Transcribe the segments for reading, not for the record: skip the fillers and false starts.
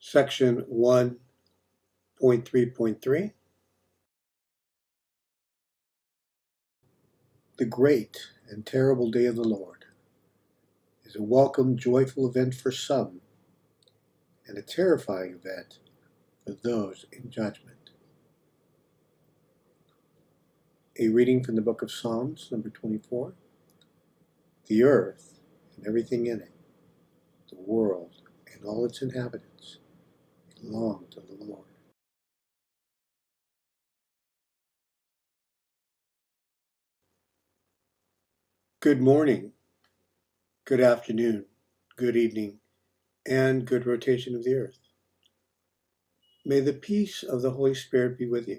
Section 1.3.3. The great and terrible day of the Lord is a welcome, joyful event for some, and a terrifying event for those in judgment. A reading from the book of Psalms, number 24. The earth and everything in it, the world and all its inhabitants, belong to the Lord. Good morning, good afternoon, good evening, and good rotation of the earth. May the peace of the Holy Spirit be with you.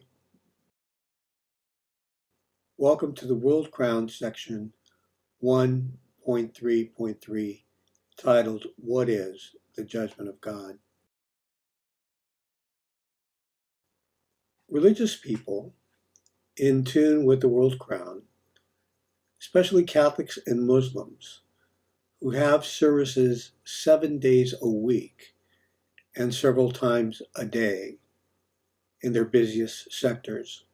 Welcome to the World Crown section 1.3.3, titled, What is the Judgment of God? Religious people, in tune with the World Crown, especially Catholics and Muslims, who have services 7 days a week and several times a day in their busiest sectors,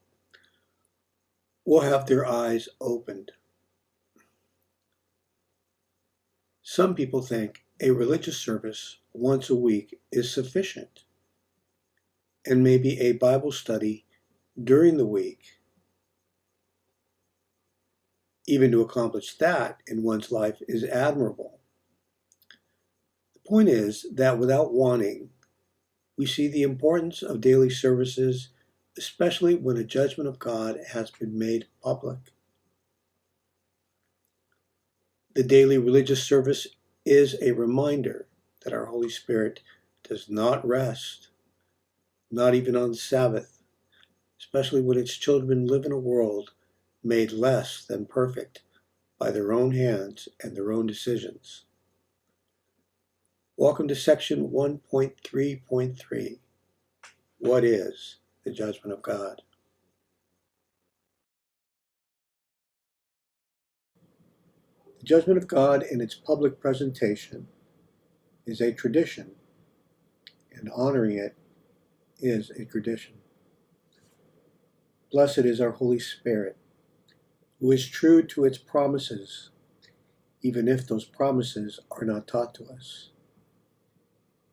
will have their eyes opened. Some people think a religious service once a week is sufficient, and maybe a Bible study during the week, even to accomplish that in one's life, is admirable. The point is that without wanting, we see the importance of daily services, especially when a judgment of God has been made public. The daily religious service is a reminder that our Holy Spirit does not rest, not even on the Sabbath, especially when its children live in a world made less than perfect by their own hands and their own decisions. Welcome to section 1.3.3. What is the judgment of God? The judgment of God in its public presentation is a tradition, and honoring it is a tradition. Blessed is our Holy Spirit, who is true to its promises, even if those promises are not taught to us.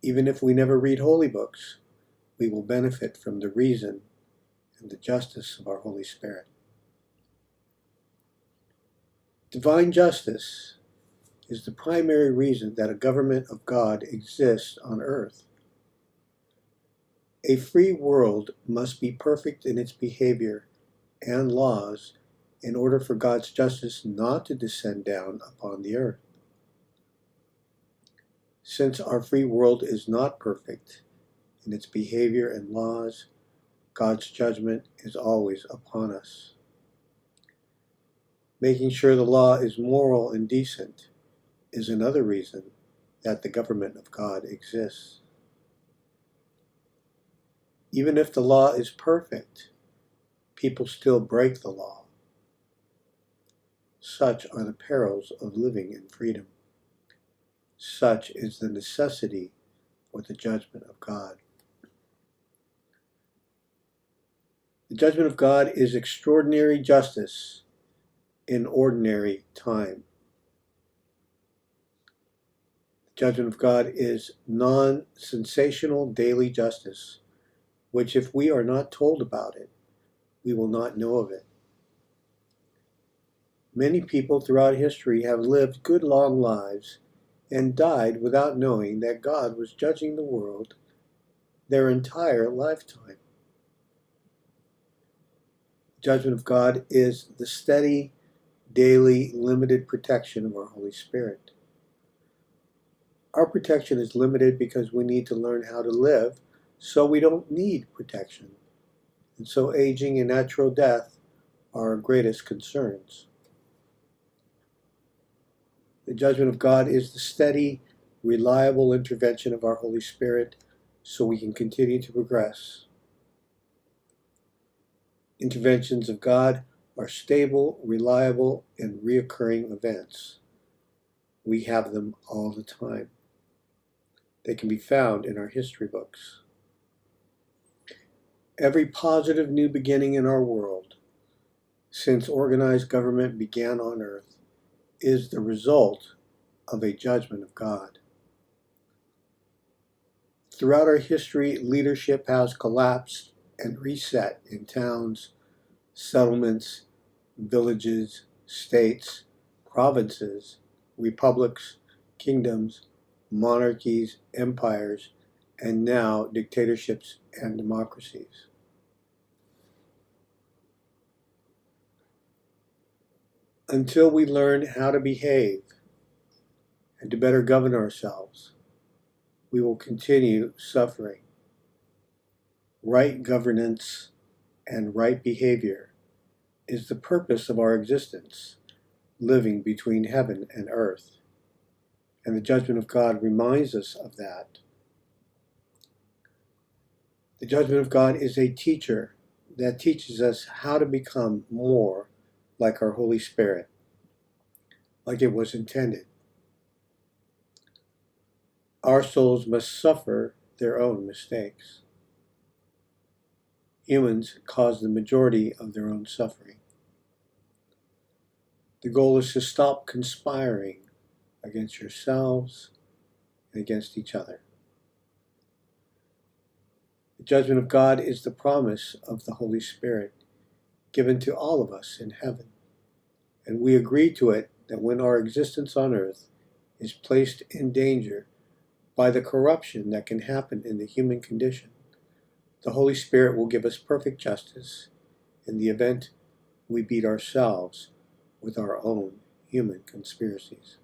Even if we never read holy books, we will benefit from the reason and the justice of our Holy Spirit. Divine justice is the primary reason that a government of God exists on earth. A free world must be perfect in its behavior and laws in order for God's justice not to descend down upon the earth. Since our free world is not perfect in its behavior and laws, God's judgment is always upon us. Making sure the law is moral and decent is another reason that the government of God exists. Even if the law is perfect, people still break the law. Such are the perils of living in freedom. Such is the necessity for the judgment of God. The judgment of God is extraordinary justice in ordinary time. The judgment of God is non-sensational daily justice, which if we are not told about it, we will not know of it. Many people throughout history have lived good long lives and died without knowing that God was judging the world their entire lifetime. The judgment of God is the steady, daily, limited protection of our Holy Spirit. Our protection is limited because we need to learn how to live, so we don't need protection. And so aging and natural death are our greatest concerns. The judgment of God is the steady, reliable intervention of our Holy Spirit so we can continue to progress. Interventions of God are stable, reliable, and reoccurring events. We have them all the time. They can be found in our history books. Every positive new beginning in our world, since organized government began on earth, is the result of a judgment of God. Throughout our history, leadership has collapsed and reset in towns, settlements, villages, states, provinces, republics, kingdoms, monarchies, empires, and now dictatorships and democracies. Until we learn how to behave and to better govern ourselves, we will continue suffering. Right governance and right behavior is the purpose of our existence, living between heaven and earth. And the judgment of God reminds us of that. The judgment of God is a teacher that teaches us how to become more like our Holy Spirit, like it was intended. Our souls must suffer their own mistakes. Humans cause the majority of their own suffering. The goal is to stop conspiring against yourselves and against each other. The judgment of God is the promise of the Holy Spirit given to all of us in heaven, and we agree to it that when our existence on earth is placed in danger by the corruption that can happen in the human condition, the Holy Spirit will give us perfect justice in the event we beat ourselves with our own human conspiracies.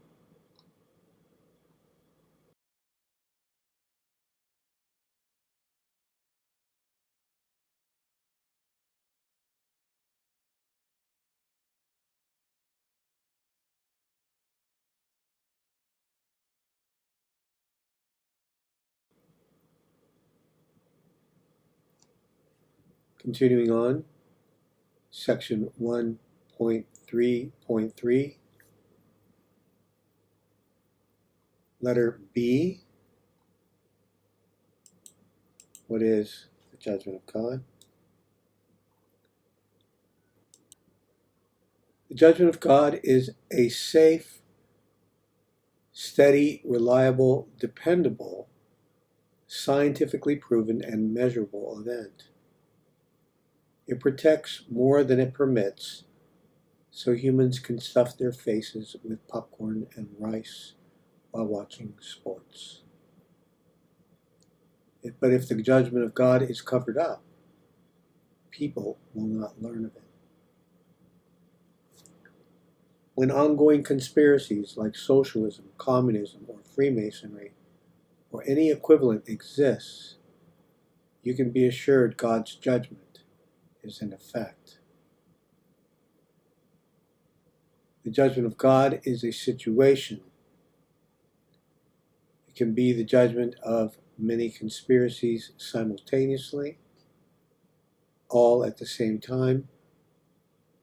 Continuing on, section 1.3.3, letter B. What is the judgment of God? The judgment of God is a safe, steady, reliable, dependable, scientifically proven, and measurable event. It protects more than it permits, so humans can stuff their faces with popcorn and rice while watching sports. But if the judgment of God is covered up, people will not learn of it. When ongoing conspiracies like socialism, communism, or Freemasonry, or any equivalent exists, you can be assured God's judgment is in effect. The judgment of God is a situation. It can be the judgment of many conspiracies simultaneously, all at the same time,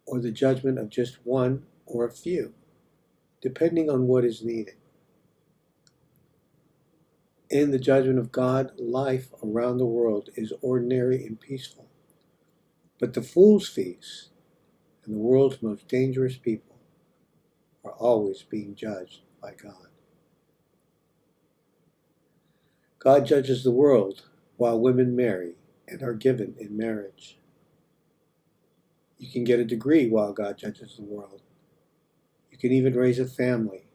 or the judgment of just one or a few, depending on what is needed. In the judgment of God, life around the world is ordinary and peaceful. But the fool's feast and the world's most dangerous people are always being judged by God. God judges the world while women marry and are given in marriage. You can get a degree while God judges the world. You can even raise a family.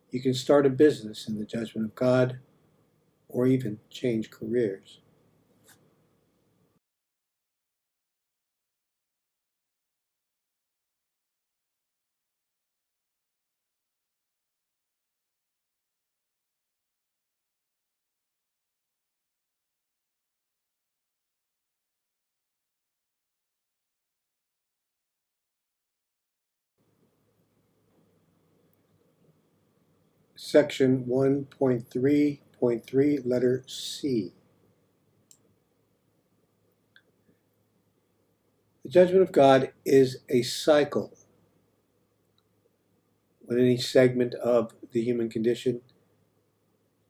You can start a business in the judgment of God, or even change careers. Section 1.3.3, letter C. The judgment of God is a cycle. When any segment of the human condition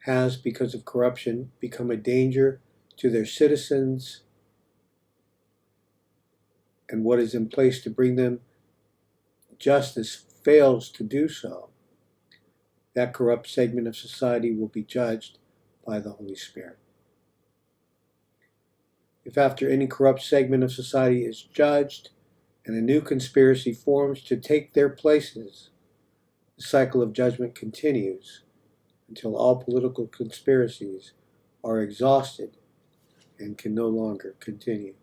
has, because of corruption, become a danger to their citizens and what is in place to bring them justice fails to do so, that corrupt segment of society will be judged by the Holy Spirit. If after any corrupt segment of society is judged and a new conspiracy forms to take their places, the cycle of judgment continues until all political conspiracies are exhausted and can no longer continue.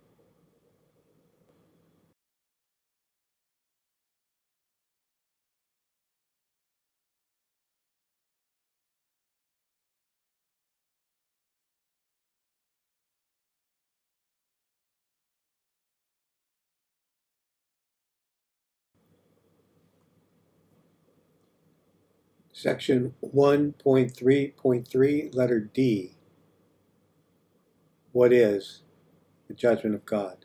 Section 1.3.3, letter D. What is the judgment of God?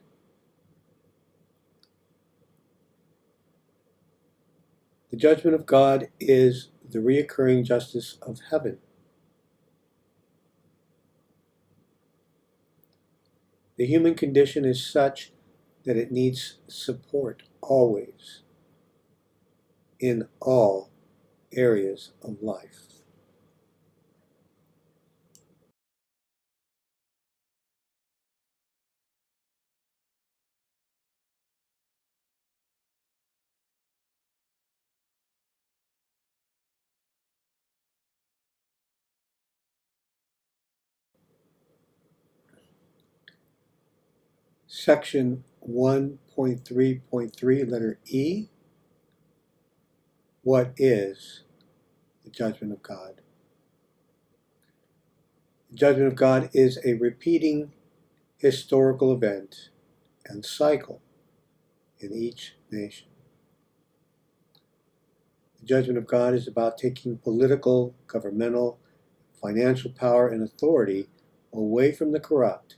The judgment of God is the reoccurring justice of heaven. The human condition is such that it needs support always, in all areas of life. Section 1.3.3, letter E. What is the judgment of God? The judgment of God is a repeating historical event and cycle in each nation. The judgment of God is about taking political, governmental, financial power and authority away from the corrupt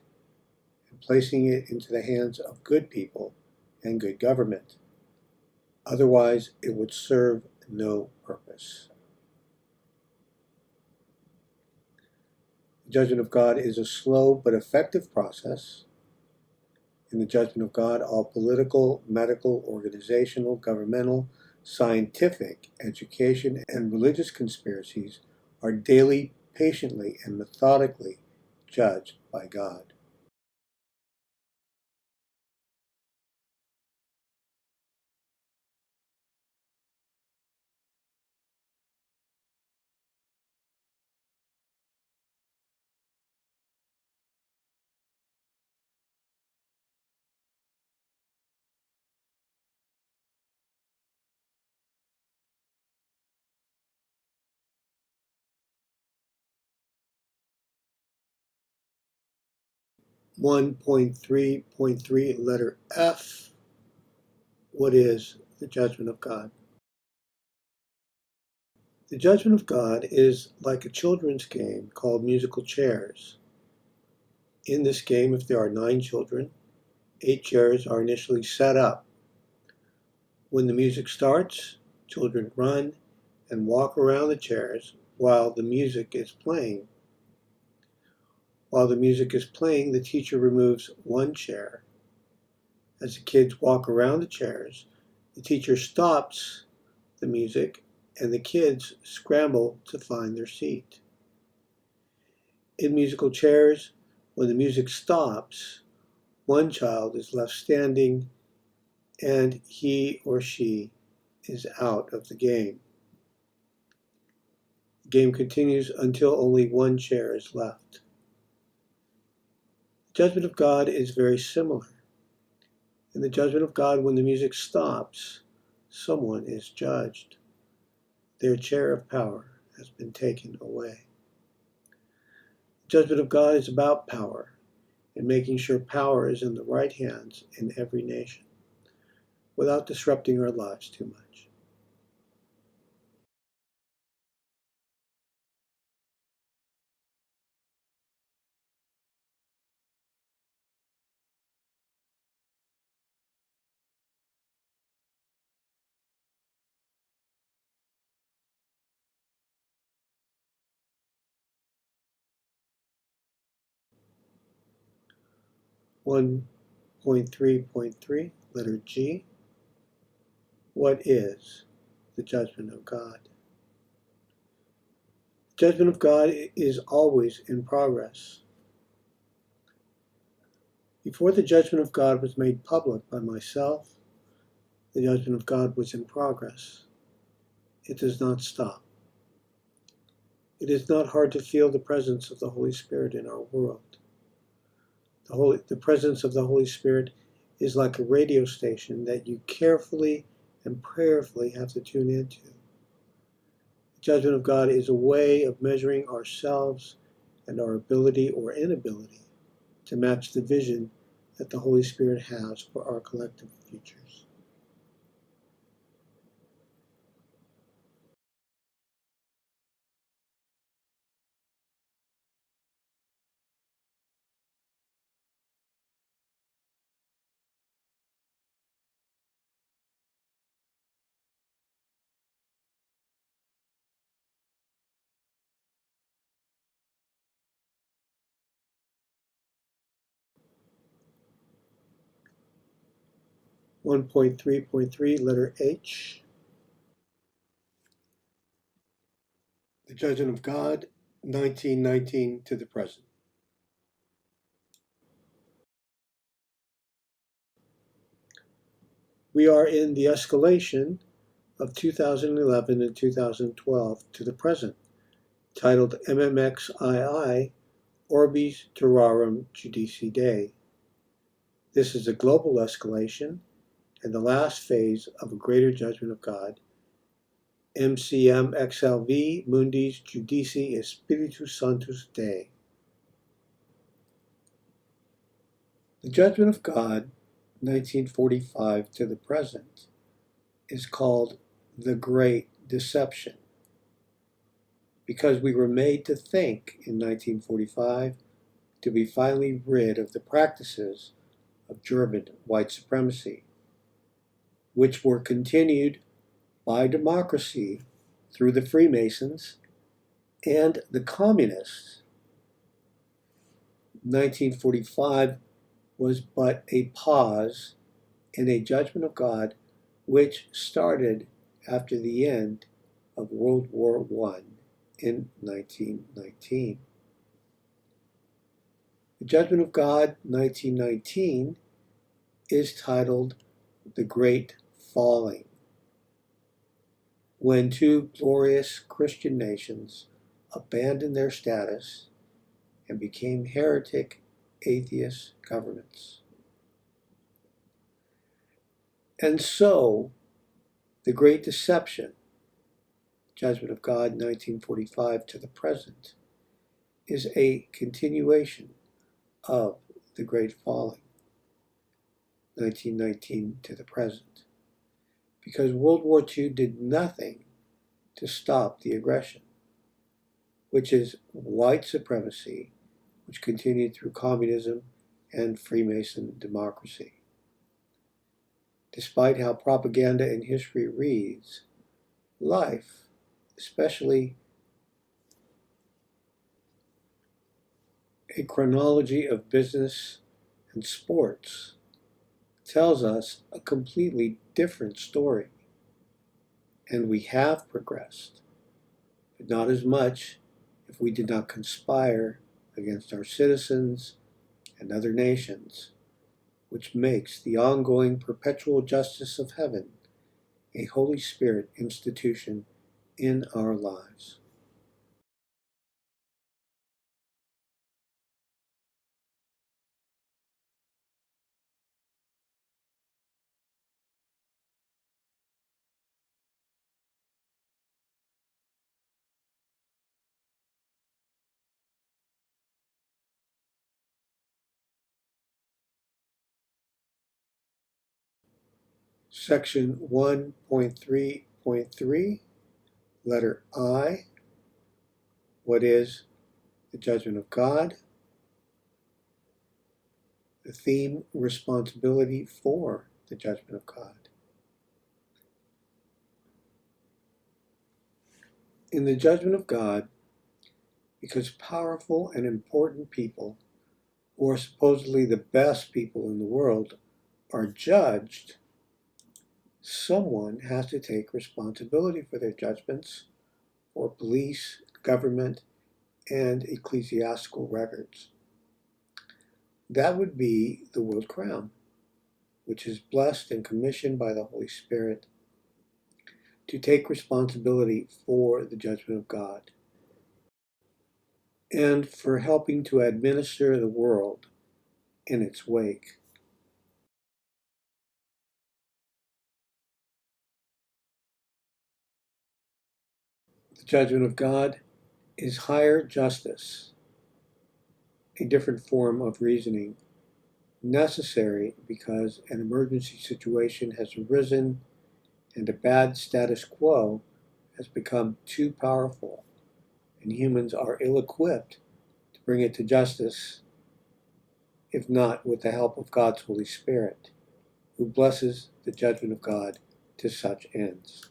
and placing it into the hands of good people and good government. Otherwise, it would serve no purpose. The judgment of God is a slow but effective process. In the judgment of God, all political, medical, organizational, governmental, scientific, education, and religious conspiracies are daily, patiently, and methodically judged by God. One point three point three, letter F. What is the judgment of God? The judgment of God is like a children's game called musical chairs. In this game, if there are 9 children, 8 chairs are initially set up. When the music starts, children run and walk around the chairs while the music is playing. While the music is playing, the teacher removes 1 chair. As the kids walk around the chairs, the teacher stops the music and the kids scramble to find their seat. In musical chairs, when the music stops, 1 child is left standing and he or she is out of the game. The game continues until only 1 chair is left. The judgment of God is very similar. In the judgment of God, when the music stops, someone is judged. Their chair of power has been taken away. The judgment of God is about power and making sure power is in the right hands in every nation without disrupting our lives too much. 1.3.3, letter G. What is the judgment of God? The judgment of God is always in progress. Before the judgment of God was made public by myself, the judgment of God was in progress. It does not stop. It is not hard to feel the presence of the Holy Spirit in our world. The presence of the Holy Spirit is like a radio station that you carefully and prayerfully have to tune into. The judgment of God is a way of measuring ourselves and our ability or inability to match the vision that the Holy Spirit has for our collective futures. One 1.3.3, letter H. The judgment of God, 1919 to the present. We are in the escalation of 2011 and 2012 to the present, titled MMXII Orbis Terrarum Judici Dei. This is a global escalation and the last phase of a greater judgment of God, MCMXLV Mundis Judici Spiritu Sanctus Dei. The judgment of God, 1945 to the present, is called the Great Deception, because we were made to think in 1945 to be finally rid of the practices of German white supremacy, which were continued by democracy through the Freemasons and the Communists. 1945 was but a pause in a judgment of God which started after the end of World War I in 1919. The Judgment of God, 1919, is titled The Great Falling, when two glorious Christian nations abandoned their status and became heretic, atheist governments. And so, the Great Deception, Judgment of God, 1945 to the present, is a continuation of the Great Falling, 1919 to the present, because World War II did nothing to stop the aggression, which is white supremacy, which continued through communism and Freemason democracy. Despite how propaganda and history reads, life, especially a chronology of business and sports, tells us a completely different story. And we have progressed, but not as much if we did not conspire against our citizens and other nations, which makes the ongoing perpetual justice of heaven a Holy Spirit institution in our lives. Section 1.3.3, letter I. What is the judgment of God? The theme, responsibility for the judgment of God. In the judgment of God, because powerful and important people who are supposedly the best people in the world, are judged, someone has to take responsibility for their judgments, for police, government, and ecclesiastical records. That would be the world crown, which is blessed and commissioned by the Holy Spirit to take responsibility for the judgment of God and for helping to administer the world in its wake. The judgment of God is higher justice, a different form of reasoning, necessary because an emergency situation has arisen and a bad status quo has become too powerful, and humans are ill-equipped to bring it to justice, if not with the help of God's Holy Spirit, who blesses the judgment of God to such ends.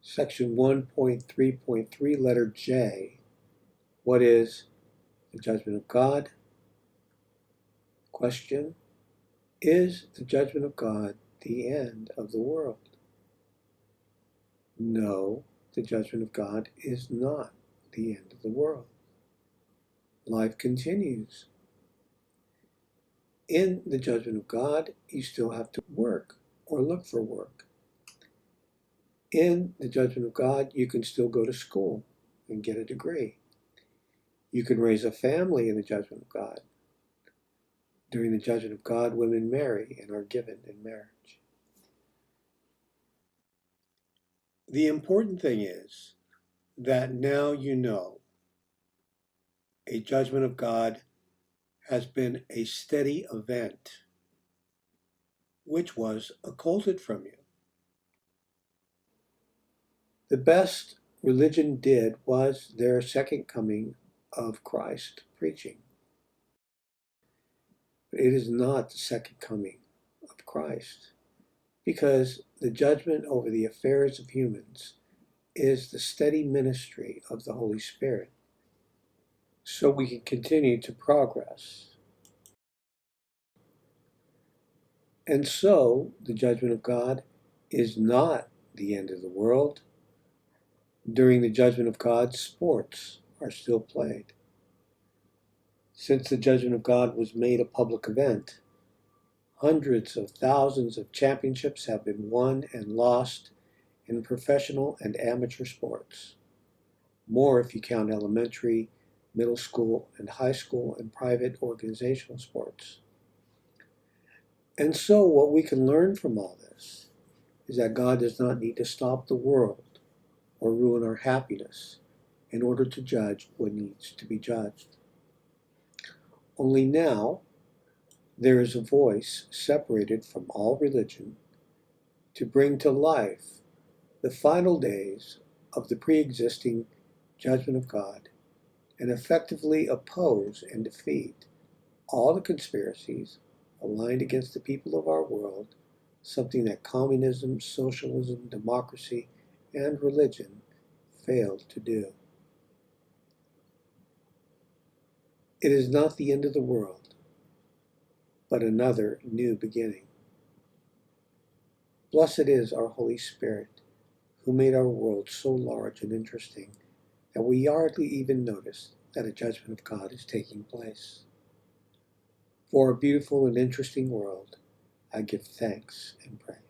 Section 1.3.3, letter J. What is the judgment of God? Question: is the judgment of God the end of the world? No, the judgment of God is not the end of the world. Life continues. In the judgment of God, you still have to work or look for work. In the judgment of God, you can still go to school and get a degree. You can raise a family in the judgment of God. During the judgment of God, women marry and are given in marriage. The important thing is that now you know a judgment of God has been a steady event which was occulted from you. The best religion did was their second coming of Christ preaching. But it is not the second coming of Christ, because the judgment over the affairs of humans is the steady ministry of the Holy Spirit, so we can continue to progress. And so, the judgment of God is not the end of the world. During the judgment of God, sports are still played. Since the judgment of God was made a public event, hundreds of thousands of championships have been won and lost in professional and amateur sports. More if you count elementary, middle school, and high school and private organizational sports. And so what we can learn from all this is that God does not need to stop the world or ruin our happiness in order to judge what needs to be judged. Only now there is a voice separated from all religion to bring to life the final days of the pre-existing judgment of God and effectively oppose and defeat all the conspiracies aligned against the people of our world, something that communism, socialism, democracy, and religion failed to do. It is not the end of the world, but another new beginning. Blessed is our Holy Spirit, who made our world so large and interesting that we hardly even notice that a judgment of God is taking place. For a beautiful and interesting world, I give thanks and praise.